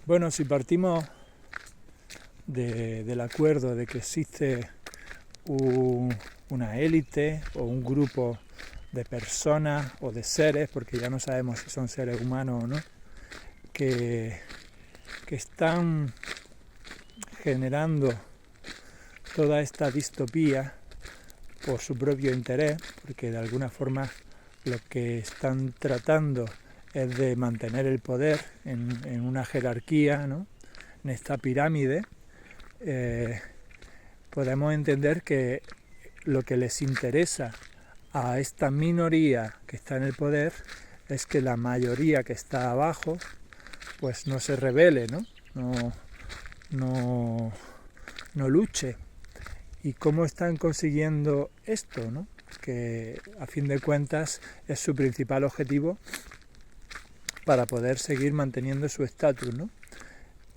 Bueno, si partimos del acuerdo de que existe una élite o un grupo de personas o de seres, porque ya no sabemos si son seres humanos o no, que están generando toda esta distopía por su propio interés, porque de alguna forma lo que están tratando es de mantener el poder en una jerarquía, ¿no? En esta pirámide, podemos entender que lo que les interesa a esta minoría que está en el poder es que la mayoría que está abajo pues no se rebele, no luche. ¿Y cómo están consiguiendo esto, no? Que a fin de cuentas es su principal objetivo para poder seguir manteniendo su estatus, ¿no?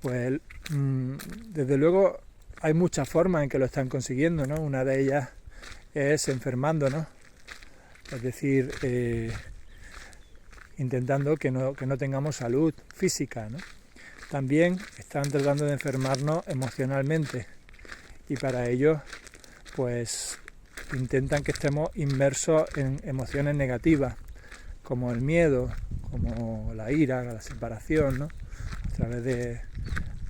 Pues desde luego hay muchas formas en que lo están consiguiendo, ¿no? Una de ellas es enfermándonos, es decir, intentando que no tengamos salud física, ¿no? También están tratando de enfermarnos emocionalmente y para ello pues intentan que estemos inmersos en emociones negativas como el miedo, como la ira, la separación, ¿no? A través de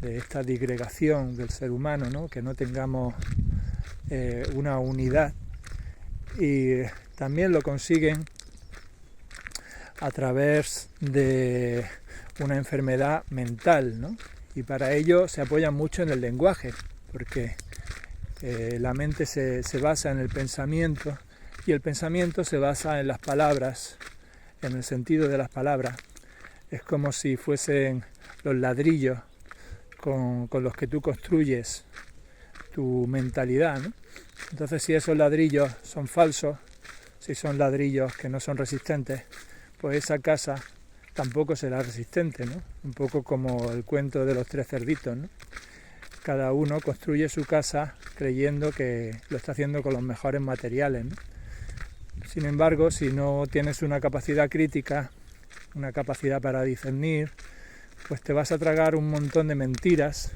esta disgregación del ser humano, ¿no? Que no tengamos una unidad, y también lo consiguen a través de una enfermedad mental, ¿no? Y para ello se apoyan mucho en el lenguaje, porque la mente se basa en el pensamiento y el pensamiento se basa en las palabras, en el sentido de las palabras. Es como si fuesen los ladrillos con los que tú construyes tu mentalidad, ¿no? Entonces, si esos ladrillos son falsos, si son ladrillos que no son resistentes, pues esa casa tampoco será resistente, ¿no? Un poco como el cuento de los tres cerditos, ¿no? Cada uno construye su casa creyendo que lo está haciendo con los mejores materiales, ¿no? Sin embargo, si no tienes una capacidad crítica, una capacidad para discernir, pues te vas a tragar un montón de mentiras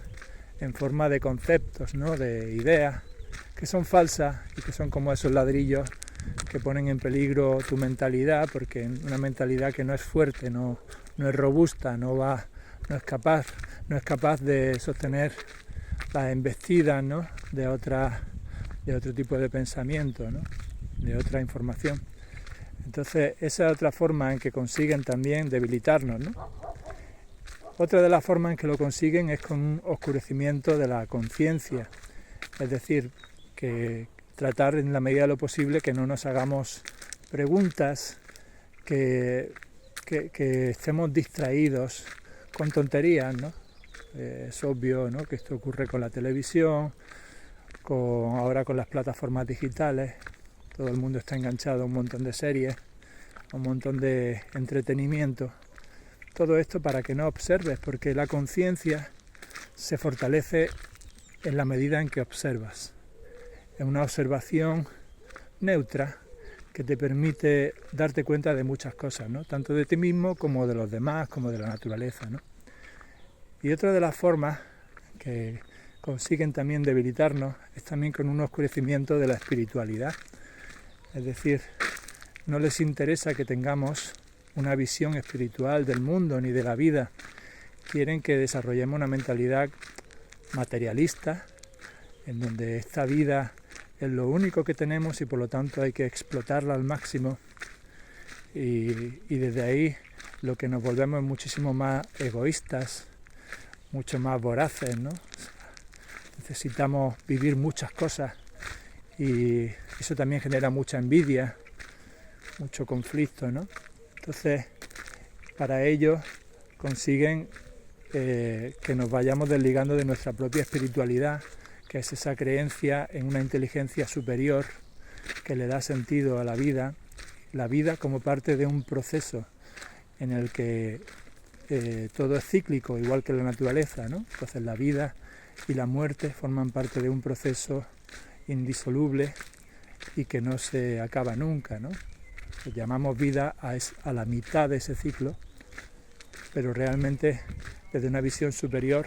en forma de conceptos, ¿no? De ideas que son falsas y que son como esos ladrillos que ponen en peligro tu mentalidad, porque una mentalidad que no es fuerte, no es robusta, no es capaz de sostener las embestidas, ¿no? de otro tipo de pensamiento, ¿no? De otra información. Entonces, esa es otra forma en que consiguen también debilitarnos, ¿no? Otra de las formas en que lo consiguen es con un oscurecimiento de la conciencia, es decir, que tratar en la medida de lo posible que no nos hagamos preguntas, que estemos distraídos con tonterías, ¿no? Es obvio, ¿no? Que esto ocurre con la televisión, ahora con las plataformas digitales. Todo el mundo está enganchado a un montón de series, a un montón de entretenimiento. Todo esto para que no observes, porque la conciencia se fortalece en la medida en que observas. Es una observación neutra que te permite darte cuenta de muchas cosas, ¿no? Tanto de ti mismo como de los demás, como de la naturaleza, ¿no? Y otra de las formas que consiguen también debilitarnos es también con un oscurecimiento de la espiritualidad. Es decir, no les interesa que tengamos una visión espiritual del mundo ni de la vida. Quieren que desarrollemos una mentalidad materialista, en donde esta vida es lo único que tenemos y por lo tanto hay que explotarla al máximo, y desde ahí lo que nos volvemos es muchísimo más egoístas, mucho más voraces, ¿no? Necesitamos vivir muchas cosas y eso también genera mucha envidia, mucho conflicto, ¿no? Entonces, para ello consiguen que nos vayamos desligando de nuestra propia espiritualidad, que es esa creencia en una inteligencia superior que le da sentido a la vida como parte de un proceso en el que todo es cíclico, igual que la naturaleza, ¿no? Entonces la vida y la muerte forman parte de un proceso indisoluble y que no se acaba nunca, ¿no? Llamamos vida a la mitad de ese ciclo, pero realmente desde una visión superior,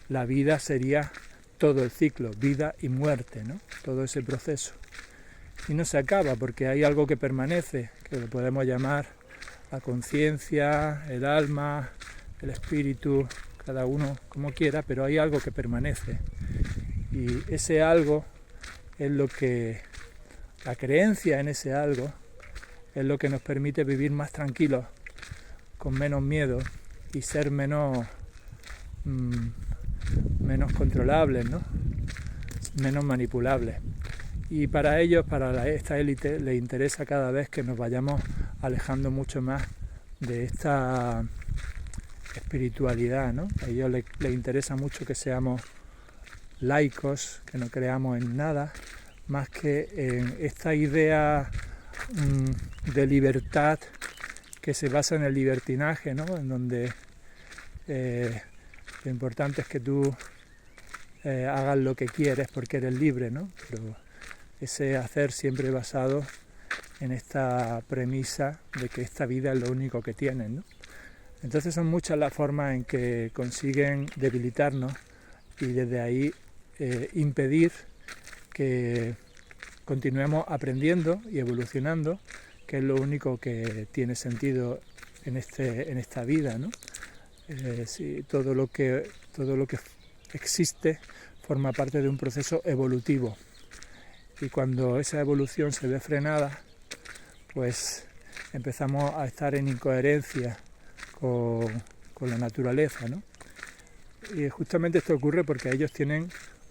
la vida sería todo el ciclo, vida y muerte, ¿no? Todo ese proceso. Y no se acaba porque hay algo que permanece, que lo podemos llamar la conciencia, el alma, el espíritu, cada uno como quiera, pero hay algo que permanece. Y ese algo es lo que, la creencia en ese algo, es lo que nos permite vivir más tranquilos, con menos miedo y ser menos controlables, ¿no? Menos manipulables. Y para ellos, para esta élite, les interesa cada vez que nos vayamos alejando mucho más de esta espiritualidad, ¿no? A ellos les interesa mucho que seamos laicos, que no creamos en nada, más que en esta idea de libertad que se basa en el libertinaje, ¿no? En donde lo importante es que tú hagas lo que quieres porque eres libre, ¿no? Pero ese hacer siempre basado en esta premisa de que esta vida es lo único que tienes, ¿no? Entonces son muchas las formas en que consiguen debilitarnos y desde ahí impedir que continuemos aprendiendo y evolucionando, que es lo único que tiene sentido en esta vida, ¿no? Sí, todo lo que existe forma parte de un proceso evolutivo. Y cuando esa evolución se ve frenada, pues empezamos a estar en incoherencia con la naturaleza, ¿no? Y justamente esto ocurre porque ellos tienen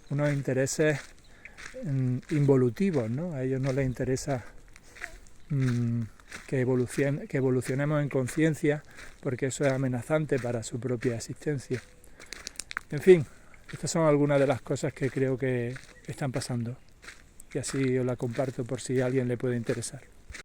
unos intereses involutivos, ¿no? A ellos no les interesa que evolucionemos en conciencia, porque eso es amenazante para su propia existencia. En fin, estas son algunas de las cosas que creo que están pasando. Y así os la comparto por si a alguien le puede interesar.